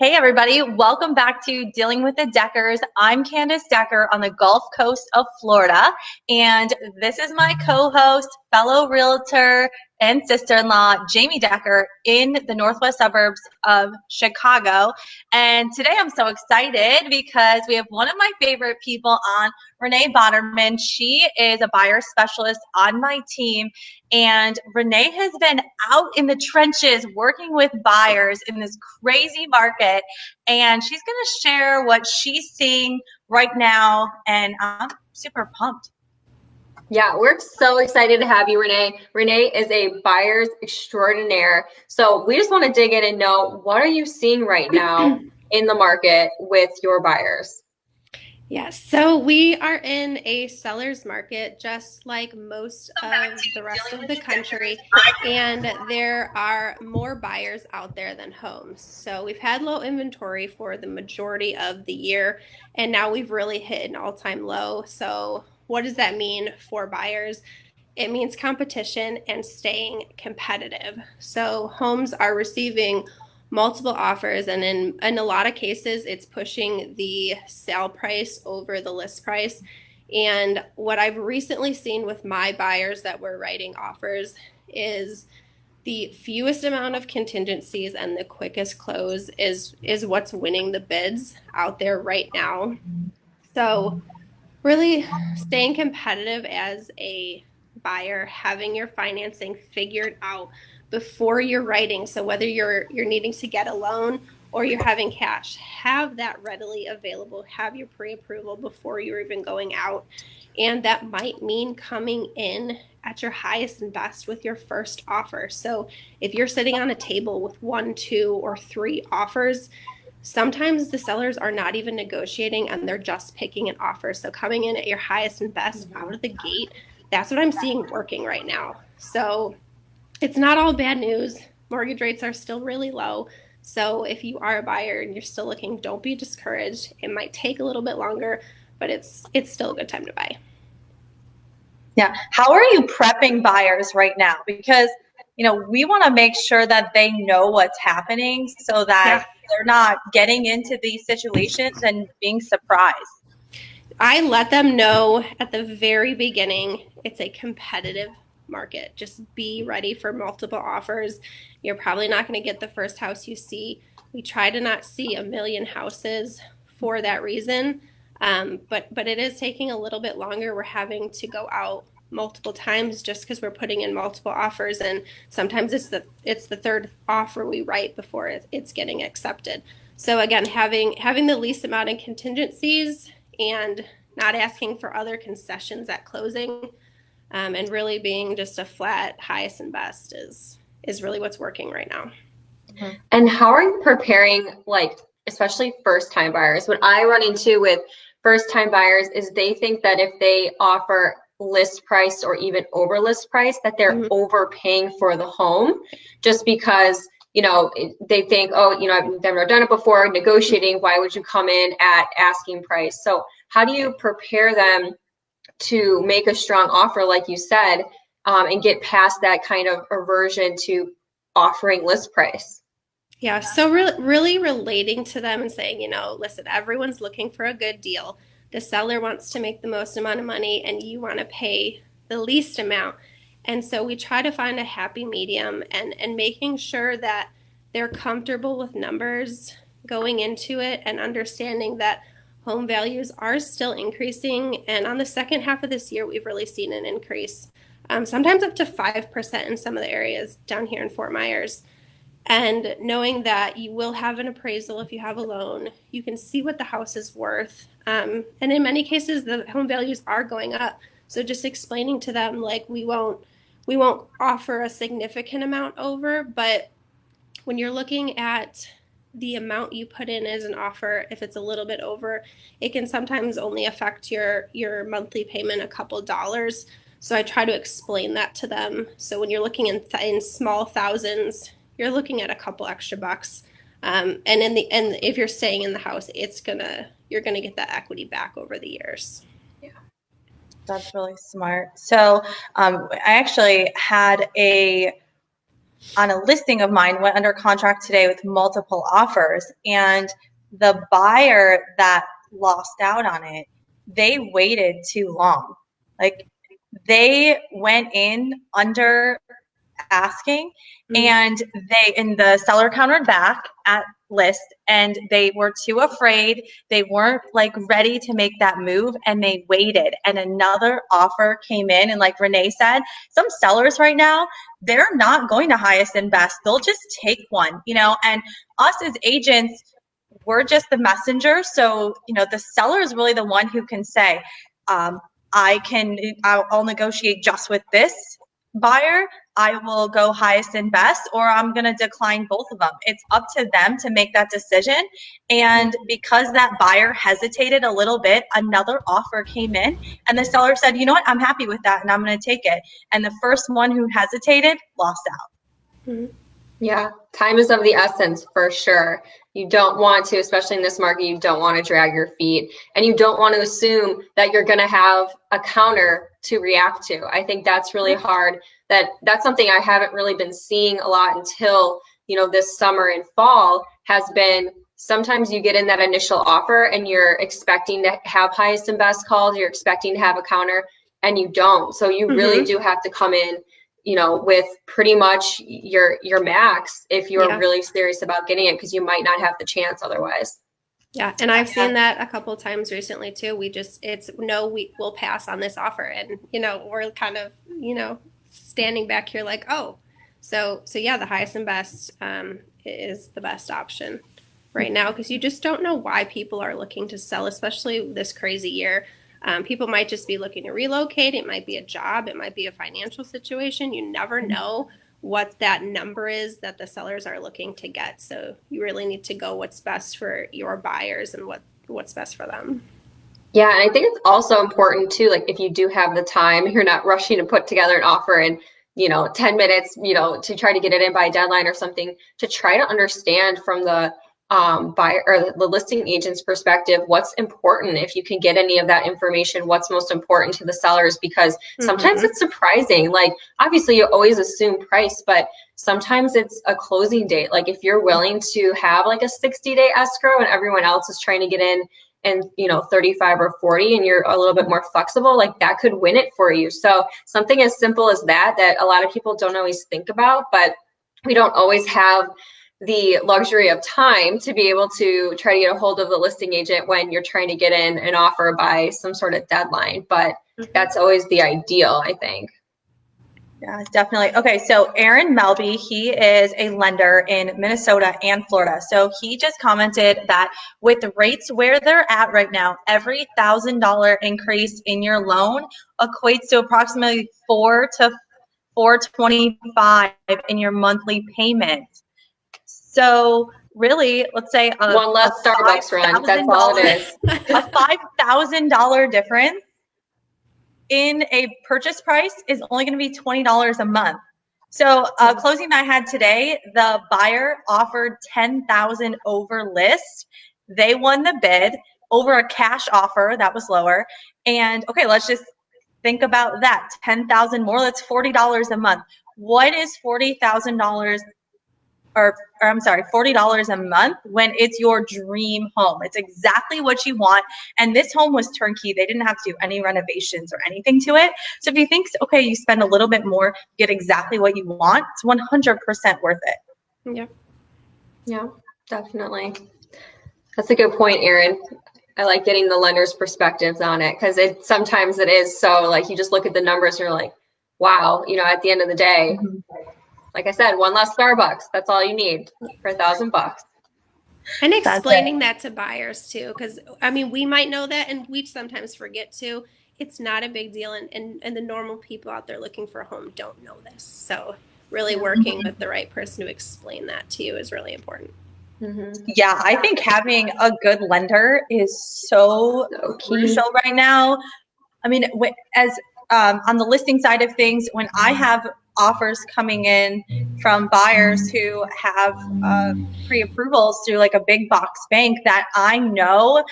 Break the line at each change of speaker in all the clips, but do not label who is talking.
Hey everybody, welcome back to Dealing with the Deckers. I'm Candace Decker on the Gulf Coast of Florida, and this is my co-host, fellow realtor, and sister-in-law, Jamie Decker, in the northwest suburbs of Chicago. And today I'm so excited because we have one of my favorite people on, Renee Botterman. She is a buyer specialist on my team, and Renee has been out in the trenches working with buyers in this crazy market. And she's going to share what she's seeing right now. And I'm super pumped.
Yeah, we're so excited to have you, Renee. Renee is a buyer's extraordinaire. So we just want to dig in and know, what are you seeing right now in the market with your buyers?
Yes, so we are in a seller's market just like most of the rest of the country, and there are more buyers out there than homes. So we've had low inventory for the majority of the year, and now we've really hit an all-time low. So what does that mean for buyers? It means competition and staying competitive. So homes are receiving multiple offers, and in a lot of cases it's pushing the sale price over the list price. And what I've recently seen with my buyers that were writing offers is the fewest amount of contingencies and the quickest close is what's winning the bids out there right now. So really staying competitive as a buyer, having your financing figured out before you're writing. So whether you're needing to get a loan or you're having cash, have that readily available, have your pre-approval before you're even going out. And that might mean coming in at your highest and best with your first offer. So if you're sitting on a table with 1, 2, or 3 offers, sometimes the sellers are not even negotiating and they're just picking an offer. So coming in at your highest and best out of the gate, that's what I'm seeing working right now. So it's not all bad news. Mortgage rates are still really low. So if you are a buyer and you're still looking, don't be discouraged. It might take a little bit longer, but it's still a good time to buy.
Yeah. How are you prepping buyers right now? Because, we want to make sure that they know what's happening so that they're not getting into these situations and being surprised.
I let them know at the very beginning it's a competitive market. Just be ready for multiple offers. You're probably not going to get the first house you see. We try to not see a million houses for that reason. But it is taking a little bit longer. We're having to go out multiple times just because we're putting in multiple offers, and sometimes it's the third offer we write before it's getting accepted. So again, having the least amount of contingencies and not asking for other concessions at closing, and really being just a flat highest and best is really what's working right now.
And how are you preparing, especially first-time buyers? What I run into with first-time buyers is they think that if they offer list price or even over list price, that they're overpaying for the home, just because they think, oh, I've never done it before, negotiating, why would you come in at asking price? So how do you prepare them to make a strong offer, like you said, and get past that kind of aversion to offering list price?
Yeah, so really relating to them and saying, listen, everyone's looking for a good deal. The seller wants to make the most amount of money and you want to pay the least amount. And so we try to find a happy medium and making sure that they're comfortable with numbers going into it and understanding that home values are still increasing. And on the second half of this year, we've really seen an increase, sometimes up to 5% in some of the areas down here in Fort Myers. And knowing that you will have an appraisal if you have a loan, you can see what the house is worth. And in many cases, the home values are going up. So just explaining to them, like, we won't offer a significant amount over, but when you're looking at the amount you put in as an offer, if it's a little bit over, it can sometimes only affect your monthly payment a couple dollars. So I try to explain that to them. So when you're looking in small thousands, you're looking at a couple extra bucks. And if you're staying in the house, you're gonna get that equity back over the years.
Yeah, that's really smart. So I actually had a on a listing of mine went under contract today with multiple offers, and the buyer that lost out on it, they waited too long. Like, they went in under asking, and the seller countered back at list, and they were too afraid. They weren't like ready to make that move, and they waited, and another offer came in. And like Renee said, some sellers right now, they're not going to highest and best. They'll just take one, and us as agents, we're just the messenger. So, the seller is really the one who can say, I'll negotiate just with this buyer, I will go highest and best, or I'm going to decline both of them. It's up to them to make that decision. And because that buyer hesitated a little bit, another offer came in, and the seller said, you know what, I'm happy with that, and I'm going to take it. And the first one who hesitated lost out.
Yeah, time is of the essence for sure. You don't want to, especially in this market, you don't want to drag your feet, and you don't want to assume that you're going to have a counter to react to. I think that's really hard. That's something I haven't really been seeing a lot until, this summer and fall has been. Sometimes you get in that initial offer and you're expecting to have highest and best calls, you're expecting to have a counter, and you don't. So you really do have to come in, with pretty much your max if you're really serious about getting it, because you might not have the chance otherwise.
Yeah, and I've seen that a couple of times recently too. We'll pass on this offer, and we're kind of standing back here like, oh, so yeah, the highest and best is the best option right now, because you just don't know why people are looking to sell, especially this crazy year. People might just be looking to relocate. It might be a job. It might be a financial situation. You never know what that number is that the sellers are looking to get. So you really need to go what's best for your buyers and what's best for them.
Yeah, and I think it's also important too, like if you do have the time, you're not rushing to put together an offer in 10 minutes, to try to get it in by a deadline or something, to try to understand from the buyer or the listing agent's perspective what's important. If you can get any of that information, what's most important to the sellers, because sometimes it's surprising. Like, obviously you always assume price, but sometimes it's a closing date. Like, if you're willing to have like a 60-day escrow and everyone else is trying to get in and 35 or 40, and you're a little bit more flexible, like that could win it for you. So something as simple as that a lot of people don't always think about, but we don't always have the luxury of time to be able to try to get a hold of the listing agent when you're trying to get in an offer by some sort of deadline. But that's always the ideal, I think.
Yeah, definitely. Okay, so Aaron Melby, he is a lender in Minnesota and Florida. So he just commented that with the rates where they're at right now, every $1,000 increase in your loan equates to approximately $4 to $425 in your monthly payment. So really, let's say
one less Starbucks run. That's all it is.
A $5,000 difference in a purchase price is only going to be $20 a month. So closing I had today, the buyer offered $10,000 over list. They won the bid over a cash offer that was lower. And okay, let's just think about that. $10,000 more, that's $40 a month. What is $40,000 $40 a month when it's your dream home? It's exactly what you want. And this home was turnkey. They didn't have to do any renovations or anything to it. So if you think, okay, you spend a little bit more, get exactly what you want, it's 100% worth it.
Yeah.
Yeah, definitely. That's a good point, Erin. I like getting the lender's perspectives on it, because sometimes it is so, like, you just look at the numbers and you're like, wow, at the end of the day, like I said, one less Starbucks. That's all you need for $1,000.
And explaining that to buyers too, because we might know that, and we sometimes forget to. It's not a big deal, and the normal people out there looking for a home don't know this. So really working with the right person to explain that to you is really important.
Yeah, I think having a good lender is so crucial right now. As on the listing side of things, when I have offers coming in from buyers who have pre-approvals through like a big box bank that I know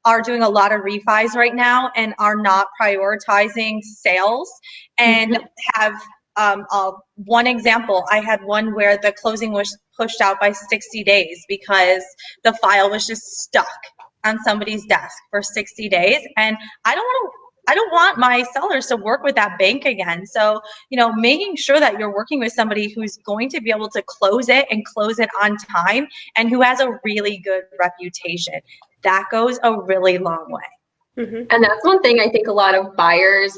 are doing a lot of refis right now and are not prioritizing sales and have one example, I had one where the closing was pushed out by 60 days because the file was just stuck on somebody's desk for 60 days. And I don't want my sellers to work with that bank again. So, making sure that you're working with somebody who's going to be able to close it and close it on time and who has a really good reputation, that goes a really long way.
Mm-hmm. And that's one thing I think a lot of buyers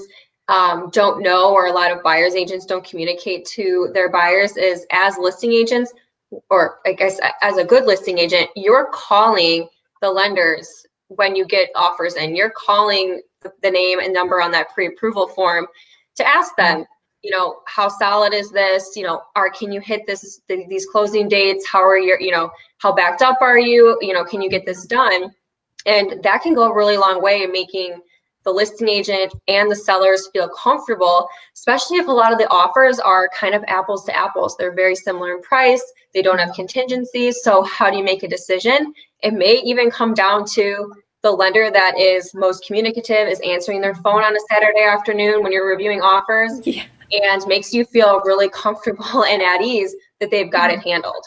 don't know, or a lot of buyers agents don't communicate to their buyers, is as listing agents, or I guess as a good listing agent, you're calling the lenders when you get offers in. You're calling the name and number on that pre-approval form to ask them, how solid is this? Can you hit these closing dates? How are your, how backed up are you? Can you get this done? And that can go a really long way in making the listing agent and the sellers feel comfortable, especially if a lot of the offers are kind of apples to apples. They're very similar in price. They don't have contingencies. So how do you make a decision? It may even come down to the lender that is most communicative is answering their phone on a Saturday afternoon when you're reviewing offers, and makes you feel really comfortable and at ease that they've got it handled.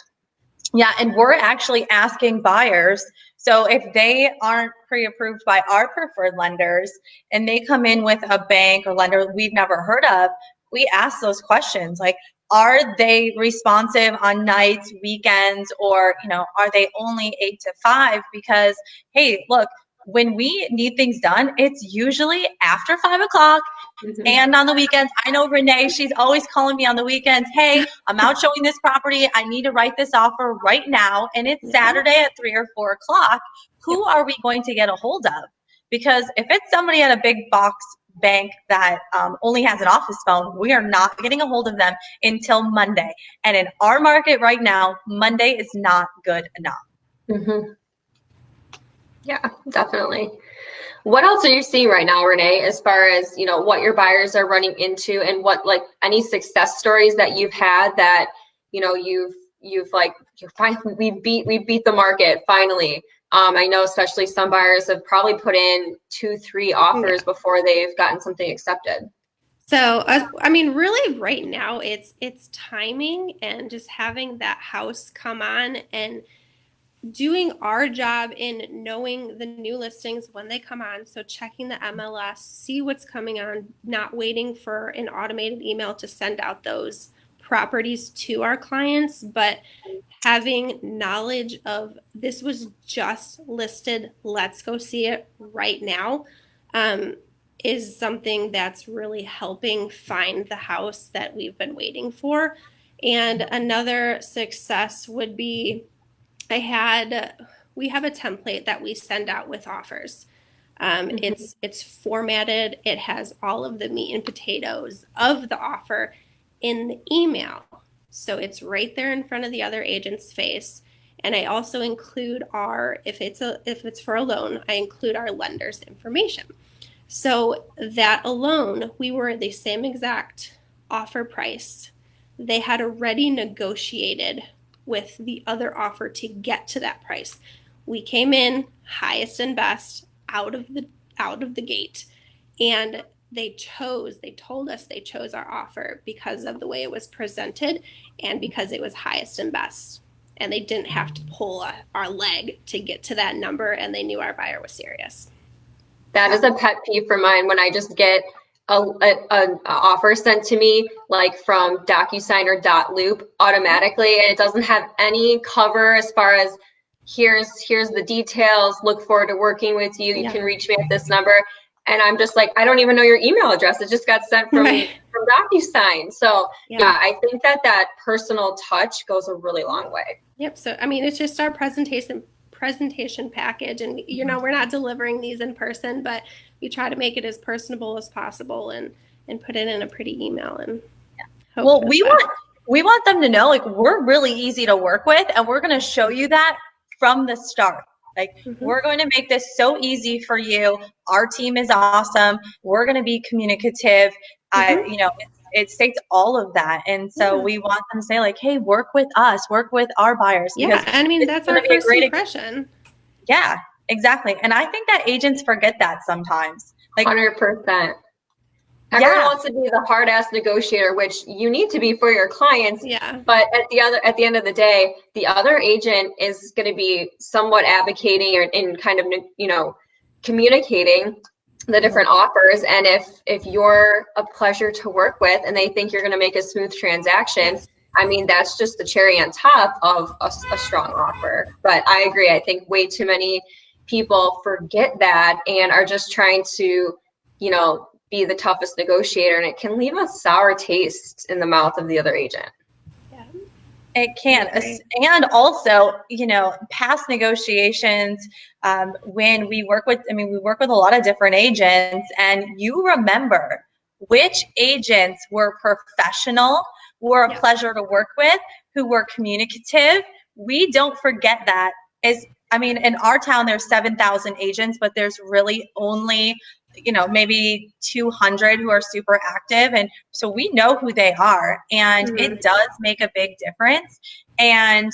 Yeah, and we're actually asking buyers, so if they aren't pre-approved by our preferred lenders and they come in with a bank or lender we've never heard of, we ask those questions like, are they responsive on nights, weekends, or are they only 8 to 5? Because, hey, look, when we need things done, it's usually after 5 o'clock. Mm-hmm. And on the weekends. I know Renee, she's always calling me on the weekends. Hey, I'm out showing this property. I need to write this offer right now. And it's Saturday at 3 or 4 o'clock. Who are we going to get a hold of? Because if it's somebody at a big box bank that only has an office phone, we are not getting a hold of them until Monday. And in our market right now, Monday is not good enough.
Mm-hmm. Yeah, definitely. What else are you seeing right now, Renee, as far as, what your buyers are running into, and what, like, any success stories that you've had that, we beat the market finally. I know especially some buyers have probably put in 2-3 offers before they've gotten something accepted.
So, really right now it's timing and just having that house come on and doing our job in knowing the new listings when they come on. So checking the MLS, see what's coming on, not waiting for an automated email to send out those properties to our clients, but having knowledge of this was just listed, let's go see it right now, is something that's really helping find the house that we've been waiting for. And another success would be, we have a template that we send out with offers. It's formatted. It has all of the meat and potatoes of the offer in the email. So it's right there in front of the other agent's face. And I also include if it's for a loan, I include our lender's information. So that alone, we were the same exact offer price. They had already negotiated with the other offer to get to that price. We came in highest and best out of the gate, and they told us they chose our offer because of the way it was presented and because it was highest and best. And they didn't have to pull our leg to get to that number, and they knew our buyer was serious.
That is a pet peeve for mine, when I just get an offer sent to me, like from DocuSign or .loop automatically, and it doesn't have any cover as far as here's the details, look forward to working with you, you can reach me at this number. And I'm just like, I don't even know your email address. It just got sent from DocuSign. So I think that personal touch goes a really long way.
Yep. So, it's just our presentation package, and we're not delivering these in person, but we try to make it as personable as possible and put it in a pretty email. And
well, we want them to know, like, we're really easy to work with, and we're going to show you that from the start. Like, we're going to make this so easy for you. Our team is awesome. We're going to be communicative. It states all of that. And so we want them to say, like, hey, work with us, work with our buyers.
Yeah, that's our first impression.
Yeah, exactly. And I think that agents forget that sometimes. Like,
100%. Everyone wants to be the hard ass negotiator, which you need to be for your clients.
Yeah.
But at the end of the day, the other agent is going to be somewhat advocating and kind of, you know, communicating the different offers. And if you're a pleasure to work with and they think you're going to make a smooth transaction, I mean, that's just the cherry on top of a strong offer. But I agree. I think way too many people forget that and are just trying to, you know, be the toughest negotiator, and it can leave a sour taste in the mouth of the other agent.
Yeah.
It can. And also, you know, past negotiations, when we work with, I mean, we work with a lot of different agents, and you remember which agents were professional, were a pleasure to work with, who were communicative. We don't forget that. I mean, in our town, there's 7,000 agents, but there's really only, you know, maybe 200 who are super active. And so we know who they are, and it does make a big difference. And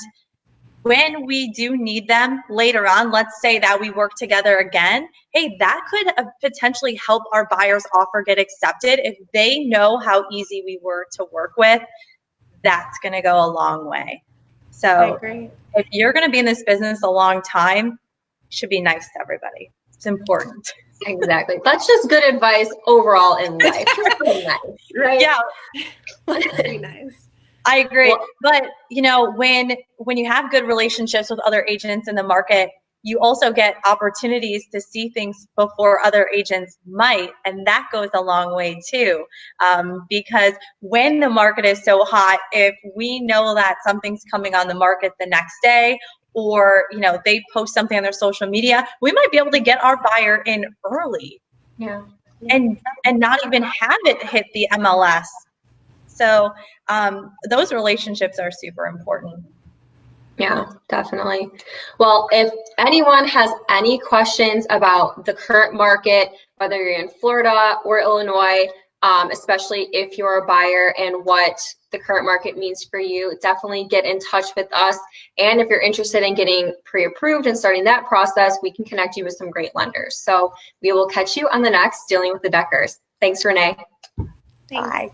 when we do need them later on, let's say that we work together again, hey, that could potentially help our buyer's offer get accepted. If they know how easy we were to work with, that's going to go a long way. So
I agree.
If you're going to be in this business a long time, you should be nice to everybody. It's important.
Exactly. That's just good advice overall in life. Just be nice, right?
Yeah.
Let's be nice.
I agree. Well, but you know, when you have good relationships with other agents in the market, you also get opportunities to see things before other agents might, and that goes a long way too. Because when the market is so hot, if we know that something's coming on the market the next day, or you know, they post something on their social media, we might be able to get our buyer in early.
Yeah.
And not even have it hit the MLS. So those relationships are super important.
Yeah, definitely. Well, if anyone has any questions about the current market, whether you're in Florida or Illinois, especially if you're a buyer and what the current market means for you, definitely get in touch with us. And if you're interested in getting pre-approved and starting that process, we can connect you with some great lenders. So we will catch you on the next Dealing with the Deckers. Thanks, Renee.
Thanks.
Bye.